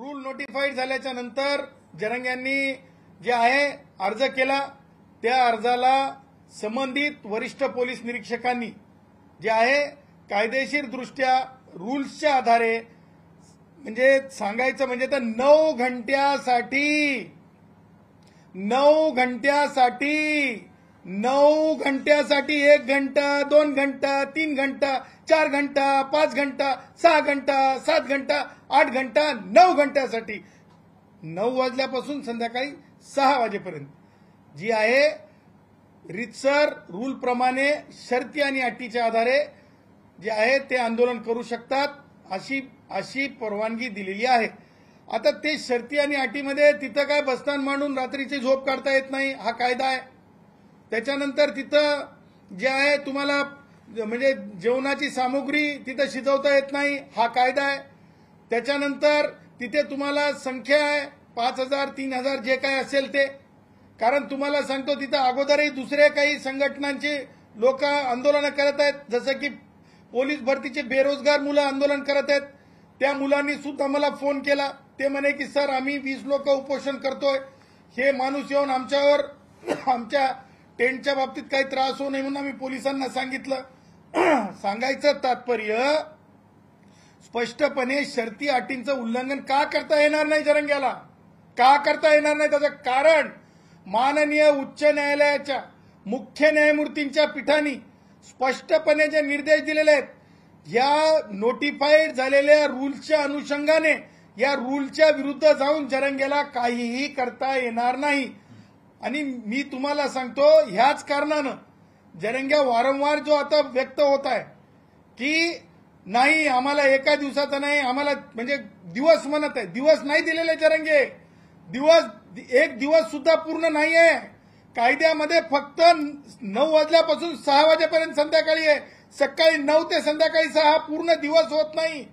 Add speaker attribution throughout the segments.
Speaker 1: Rule notified झाल्याच्या नंतर जरंग्यांनी जे आहे अर्ज केला, त्या अर्जाला संबंधित वरिष्ठ पोलीस निरीक्षकांनी जे आहे कायदेशीर दृष्ट्या रूल्सच्या आधारे म्हणजे सांगायचं म्हणजे तर 9 घंट्यासाठी 1 घंटा 2 घंटा 3 घंटा 4 घंटा 5 घंटा 6 घंटा 7 घंटा 8 घंटा 9 घंट्यासाठी 9 वाजल्यापासून संध्याकाळी 6 वाजेपर्यंत जी आहे रितसर रूल प्रमाणे शर्ती आणि अटीच्या आधारे जे आहे ते आंदोलन करू शकतात अशी परवानगी दिलेली आहे। आता ते शर्ती आणि अटीमध्ये तिथं काय बसतान मांडून रात्रीची झोप काढता येत नाही, हा कायदा आहे। त्याच्यानंतर तिथं जे आहे तुम्हाला म्हणजे जेवणाची सामुग्री तिथं शिजवता येत नाही, हा कायदा आहे। त्याच्यानंतर तिथे तुम्हाला संख्या आहे 5000 3000 जे काही असेल ते, कारण तुम्हाला सांगतो तिथं अगोदरही दुसरे काही संघटनांचे लोक आंदोलन करत आहेत, जसं की पोलीस भरतीचे बेरोजगार मुलं आंदोलन करत आहेत। त्या मुलांनी सुद्धा मला फोन केला, ते म्हणे की सर आम्ही 20 लोक उपोषण करतोय, हे माणूस येऊन आमच्यावर आमच्या टेंटच्या बाबतीत काही त्रास होऊ नये म्हणून आम्ही पोलिसांना सांगितलं। सांगायचं तात्पर्य स्पष्टपणे शर्ती अटींचं उल्लंघन का करता येणार नाही जरंग्याला, का करता येणार नाही त्याचं कारण माननीय उच्च न्यायालयाच्या मुख्य न्यायमूर्तींच्या पीठाने स्पष्टपणे जे निर्देश दिलेले आहेत, या नोटिफाईड झालेल्या रूल्सच्या अनुषंगाने या रूलच्या विरुद्ध जाऊन जरंग्याला काहीही करता येणार नाही। आणि मी तुम्हाला सांगतो ह्याच कारणानं जरंग्या वारंवार जो आता व्यक्त होत आहे की नाही आम्हाला एका दिवसाचा नाही, आम्हाला म्हणजे दिवस म्हणत आहे, दिवस नाही दिलेले जरंगे, एक दिवस सुद्धा पूर्ण नाही आहे कायद्यामध्ये, फक्त 9 वाजल्यापासून 6 वाजेपर्यंत संध्याकाळी आहे, सकाळी 9 ते संध्याकाळी 6 पूर्ण दिवस होत नाही।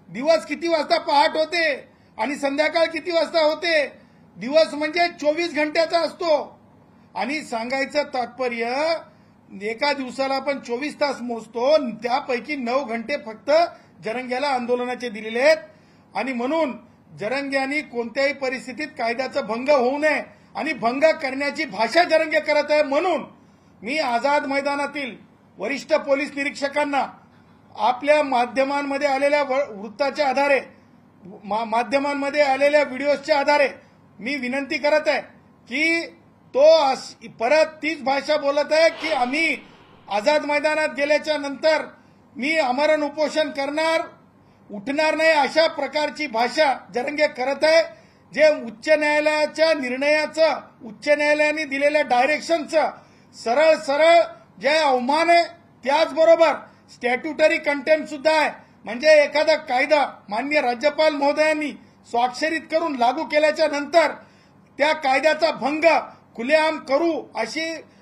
Speaker 1: दिवस किती वाजता पहाट होते आणि संध्याकाळ किती वाजता होते, दिवस म्हणजे 24 घंट्याचा असतो। आणि सांगायचं तात्पर्य एका दिवसाला आपण 24 तास मोजतो, त्यापैकी 9 घंटे फक्त जरंग्याला आंदोलनाचे दिलेले आहेत। आणि म्हणून जरंग्यांनी कोणत्याही परिस्थितीत कायद्याचा भंग होऊ नये आणि भंग करण्याची भाषा जरंगे करत आहे, म्हणून मी आझाद मैदानातील वरिष्ठ पोलीस निरीक्षकांना आपल्या माध्यमांमध्ये आलेल्या वृत्ताच्या आधारे माध्यमांमध्ये आलेल्या व्हिडिओच्या आधारे मी विनंती करत आहे की तो परत तीच भाषा बोलत आहे की आम्ही आझाद मैदानात गेल्याच्या नंतर मी आमरण उपोषण करणार, उठणार नाही, अशा प्रकारची भाषा जरंगे करत आहे। जे उच्च न्यायालयाच्या निर्णयाचं, उच्च न्यायालयाने दिलेल्या डायरेक्शनचं सरळ जे अवमान आहे, त्याचबरोबर स्टॅट्युटरी कंटेम्प्ट सुद्धा आहे। म्हणजे एखादा कायदा माननीय राज्यपाल महोदयांनी स्वाक्षरीत करून लागू केल्याच्या नंतर त्या कायद्याचा भंग खुलेआम करू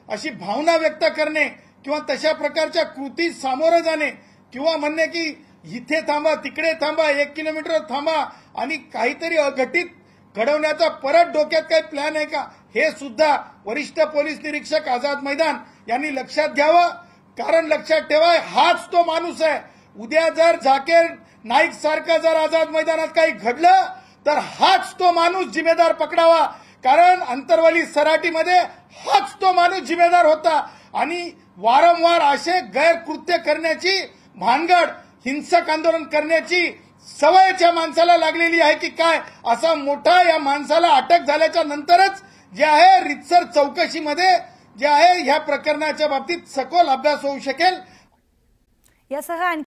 Speaker 1: अशी भावना व्यक्त करणे किंवा तशा प्रकारच्या कृती सामोरं जाणे किंवा म्हणणे की इथे थांबा तिकडे थांबा 1 किलोमीटर थांबा आणि काहीतरी अघटित घडवण्याचा परत डोक्यात काही प्लॅन आहे का, हे सुद्धा वरिष्ठ पोलीस निरीक्षक आझाद मैदान यांनी लक्षात घ्यावं। कारण लक्षात ठेवा हाच तो माणूस आहे, उद्या जर झाकीर नाईक सारखं जर आझाद मैदानात काही घडलं तर हाच तो माणूस जिम्मेदार पकडावा। कारण अंतरवाली सराटीमध्ये हाच तो माणूस जिम्मेदार होता आणि वारंवार असे गैरकृत्य करण्याची भानगड, हिंसक आंदोलन करण्याची सवयच्या माणसाला लागलेली आहे की काय, असा मोठा या माणसाला अटक झाल्याच्या नंतरच जे आहे रितसर चौकशीमध्ये जे आहे ह्या प्रकरणाच्या बाबतीत सखोल अभ्यास होऊ शकेल।
Speaker 2: यासह